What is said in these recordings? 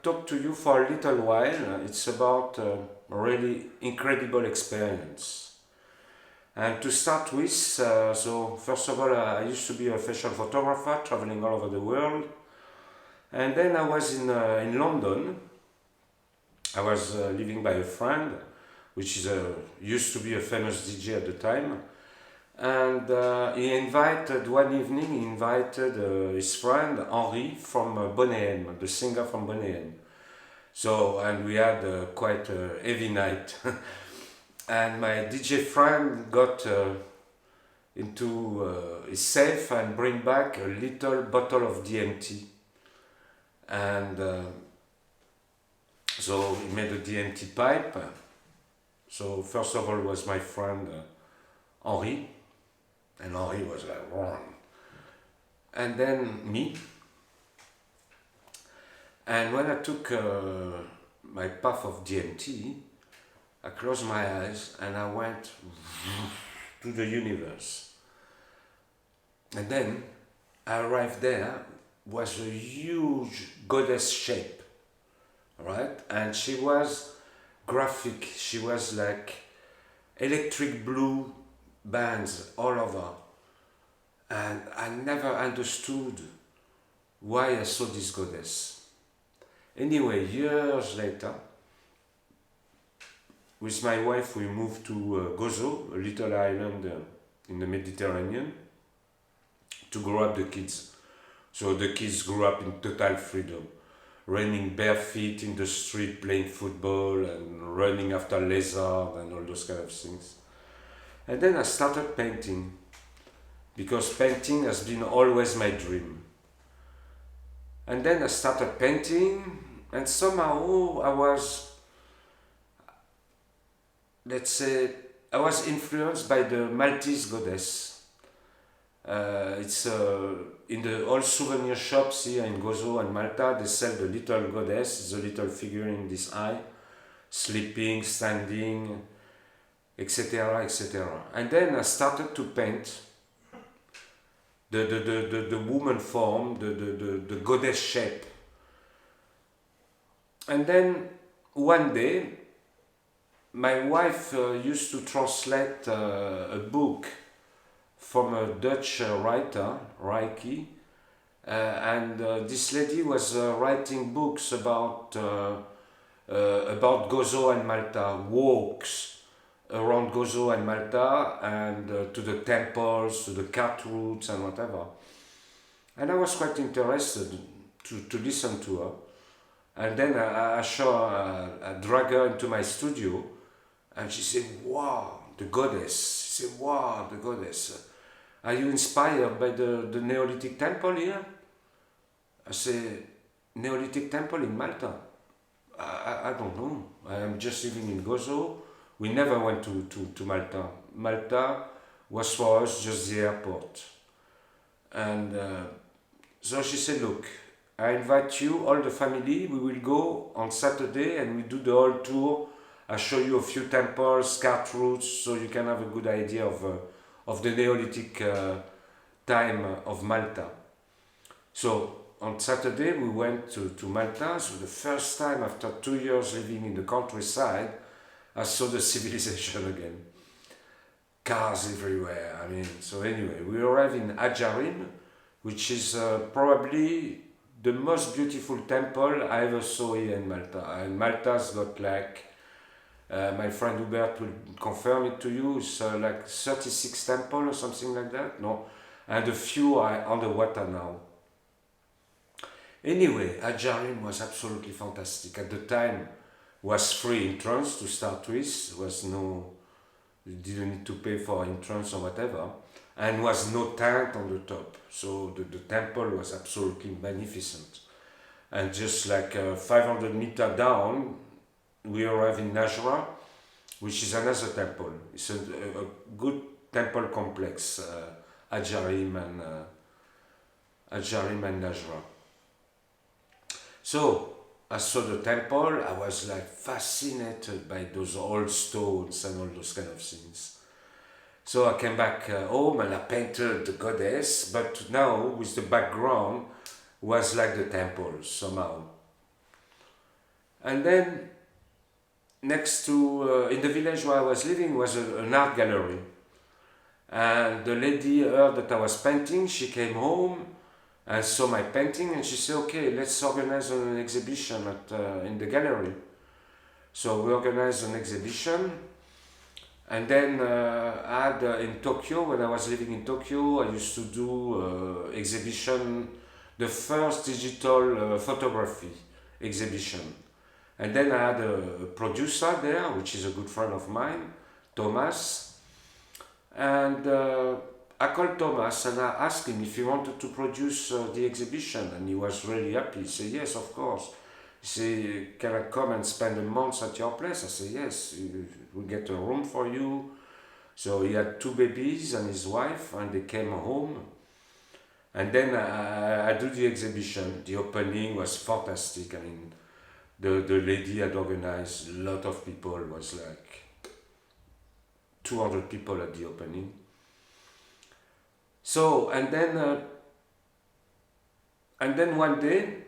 talk to you for a little while. It's about a really incredible experience. And to start with, so first of all, I used to be a fashion photographer traveling all over the world. And then I was in London. I was living by a friend, which used to be a famous DJ at the time. And one evening, he invited his friend Henri from Bonnet M, the singer from Bonnet M. So, and we had quite a heavy night. And my DJ friend got into his safe and bring back a little bottle of DMT. And so he made a DMT pipe. So first of all was my friend Henri. And Henri was like, wrong. And then me. And when I took my puff of DMT, I closed my eyes and I went to the universe. And then I arrived there, was a huge goddess shape, right? And she was graphic, she was like electric blue bands all over, and I never understood why I saw this goddess. Anyway, years later, with my wife we moved to Gozo, a little island in the Mediterranean, to grow up the kids. So the kids grew up in total freedom, running bare feet in the street, playing football and running after lizards and all those kind of things. And then I started painting, because painting has been always my dream. And then I started painting, and somehow I was, let's say, I was influenced by the Maltese goddess. It's in the old souvenir shops here in Gozo and Malta, they sell the little goddess, the little figure in this eye, sleeping, standing, etc., etc. And then I started to paint the woman form, the goddess shape. And then one day, my wife used to translate a book from a Dutch writer, Reiki, and this lady was writing books about Gozo and Malta, walks around Gozo and Malta, and to the temples, to the cart routes and whatever. And I was quite interested to listen to her. And then I drag her into my studio, and she said, wow, the goddess. She said, wow, the goddess. Are you inspired by the Neolithic temple here? I said, Neolithic temple in Malta? I don't know. I am just living in Gozo. We never went to Malta. Malta was for us just the airport. And so she said, look, I invite you, all the family, we will go on Saturday and we do the whole tour. I'll show you a few temples, cart routes, so you can have a good idea of the Neolithic time of Malta. So on Saturday we went to Malta. So the first time after 2 years living in the countryside, I saw the civilization again. Cars everywhere, so anyway, we arrived in Ajarim, which is probably the most beautiful temple I ever saw here in Malta. And Malta's got like, my friend Hubert will confirm it to you, it's like 36 temples or something like that, no? And a few are underwater now. Anyway, Ajarim was absolutely fantastic. At the time, was free entrance to start with, you didn't need to pay for entrance or whatever, and was no tent on the top. So the temple was absolutely magnificent. And just like 500 meters down, we arrive in Najra, which is another temple. It's a good temple complex, Ajarim and Najra. So I saw the temple, I was like fascinated by those old stones and all those kind of things. So I came back home and I painted the goddess, but now with the background was like the temple somehow. And then next to, in the village where I was living was an art gallery. And the lady heard that I was painting, she came home and saw my painting and she said, okay, let's organize an exhibition in the gallery. So we organized an exhibition. And then I had in Tokyo, when I was living in Tokyo, I used to do exhibition, the first digital photography exhibition. And then I had a producer there, which is a good friend of mine, Thomas. And I called Thomas and I asked him if he wanted to produce the exhibition. And he was really happy. He said, yes, of course. He said, can I come and spend a month at your place? I said, yes, we'll get a room for you. So he had 2 babies and his wife, and they came home. And then I do the exhibition. The opening was fantastic. I mean, the lady had organized a lot of people. It was like 200 people at the opening. So, and then one day,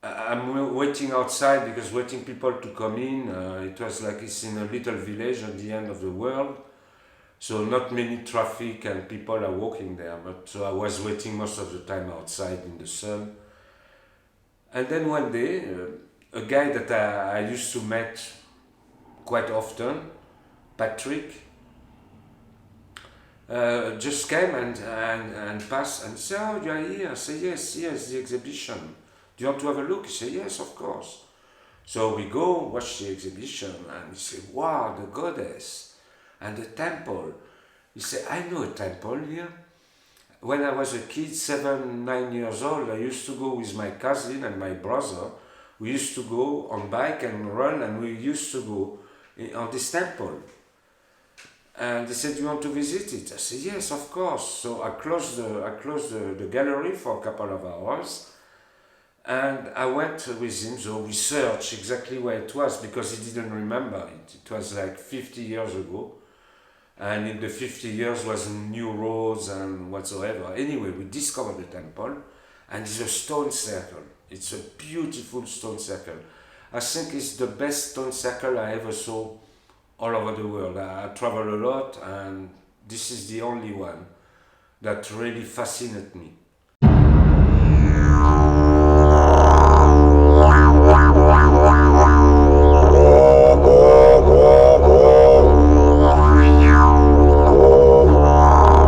I'm waiting outside because waiting people to come in. It was like it's in a little village at the end of the world. So not many traffic and people are walking there. But so I was waiting most of the time outside in the sun. And then one day, a guy that I used to meet quite often, Patrick, just came and passed and said, oh, you are here? I said, yes, yes, the exhibition. Do you want to have a look? He said, yes, of course. So we go watch the exhibition and he said, wow, the goddess and the temple. He said, I know a temple here. When I was a kid, 7, 9 years old, I used to go with my cousin and my brother. We used to go on bike and run, and we used to go on this temple. And they said, you want to visit it? I said, yes, of course. So I closed the gallery for a couple of hours. And I went with him, so we searched exactly where it was because he didn't remember it. It was like 50 years ago. And in the 50 years was new roads and whatsoever. Anyway, we discovered the temple and it's a stone circle. It's a beautiful stone circle. I think it's the best stone circle I ever saw all over the world. I travel a lot and this is the only one that really fascinated me.